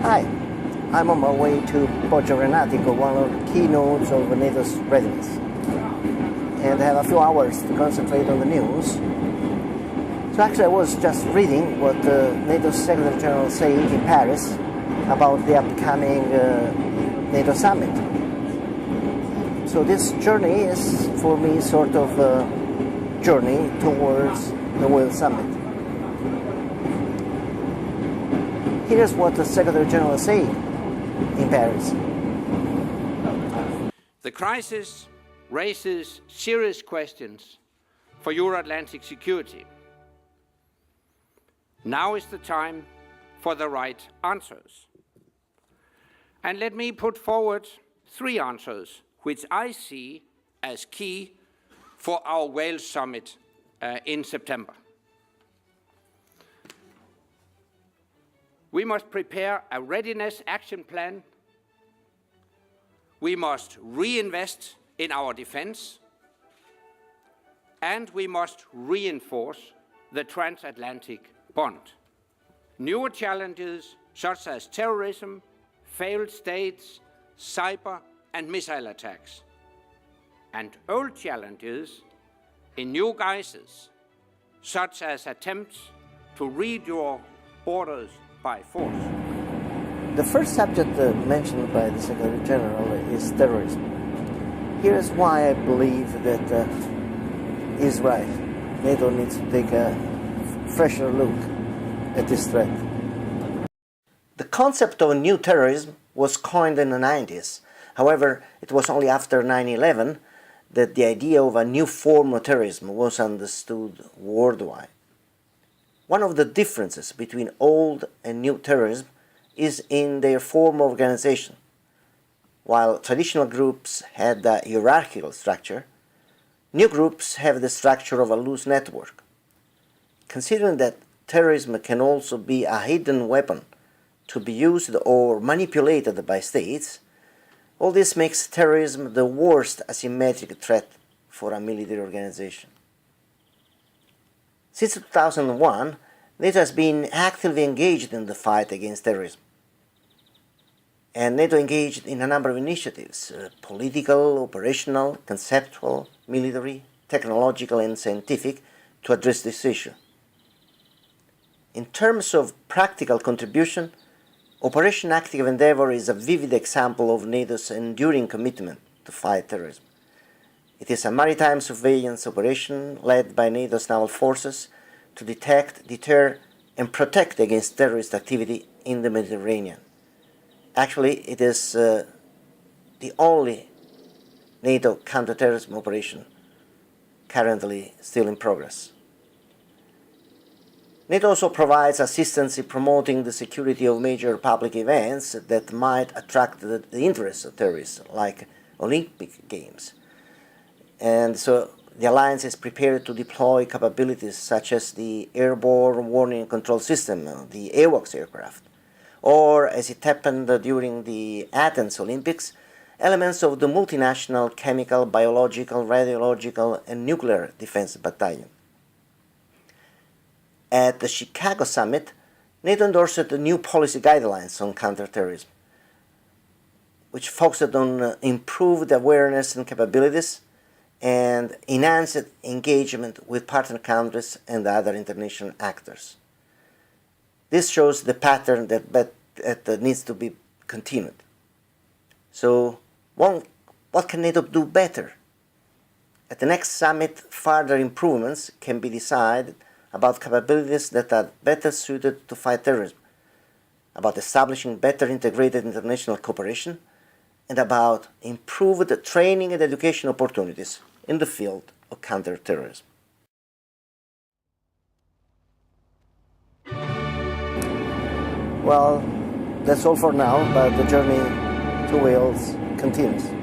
Hi, I'm on my way to Porto, one of the key nodes of NATO's readiness, and I have a few hours to concentrate on the news. So actually I was just reading what the NATO Secretary General said in Paris about the upcoming NATO Summit. So this journey is for me sort of a journey towards the World Summit. Here's what the Secretary General said in Paris. The crisis raises serious questions for Euro-Atlantic security. Now is the time for the right answers. And let me put forward 3 answers which I see as key for our Wales Summit in September. We must prepare a readiness action plan. We must reinvest in our defense. And we must reinforce the transatlantic bond. Newer challenges such as terrorism, failed states, cyber and missile attacks. And old challenges in new guises, such as attempts to redraw borders by force. The first subject mentioned by the Secretary General is terrorism. Here is why I believe that he's right. NATO needs to take a fresher look at this threat. The concept of new terrorism was coined in the 90s. However, it was only after 9/11 that the idea of a new form of terrorism was understood worldwide. One of the differences between old and new terrorism is in their form of organization. While traditional groups had a hierarchical structure, new groups have the structure of a loose network. Considering that terrorism can also be a hidden weapon to be used or manipulated by states, all this makes terrorism the worst asymmetric threat for a military organization. Since 2001, NATO has been actively engaged in the fight against terrorism. And NATO engaged in a number of initiatives, political, operational, conceptual, military, technological and scientific, to address this issue. In terms of practical contribution, Operation Active Endeavour is a vivid example of NATO's enduring commitment to fight terrorism. It is a maritime surveillance operation led by NATO's naval forces to detect, deter, and protect against terrorist activity in the Mediterranean. Actually, it is the only NATO counterterrorism operation currently still in progress. NATO also provides assistance in promoting the security of major public events that might attract the interest of terrorists, like Olympic Games. And so the Alliance is prepared to deploy capabilities such as the Airborne Warning and Control System, the AWACS aircraft, or, as it happened during the Athens Olympics, elements of the multinational chemical, biological, radiological, and nuclear defense battalion. At the Chicago Summit, NATO endorsed the new policy guidelines on counterterrorism, which focused on improved awareness and capabilities and enhanced engagement with partner countries and other international actors. This shows the pattern that needs to be continued. So, what can NATO do better? At the next summit, further improvements can be decided about capabilities that are better suited to fight terrorism, about establishing better integrated international cooperation, and about improved training and education opportunities in the field of counterterrorism. Well, that's all for now, but the journey to Wales continues.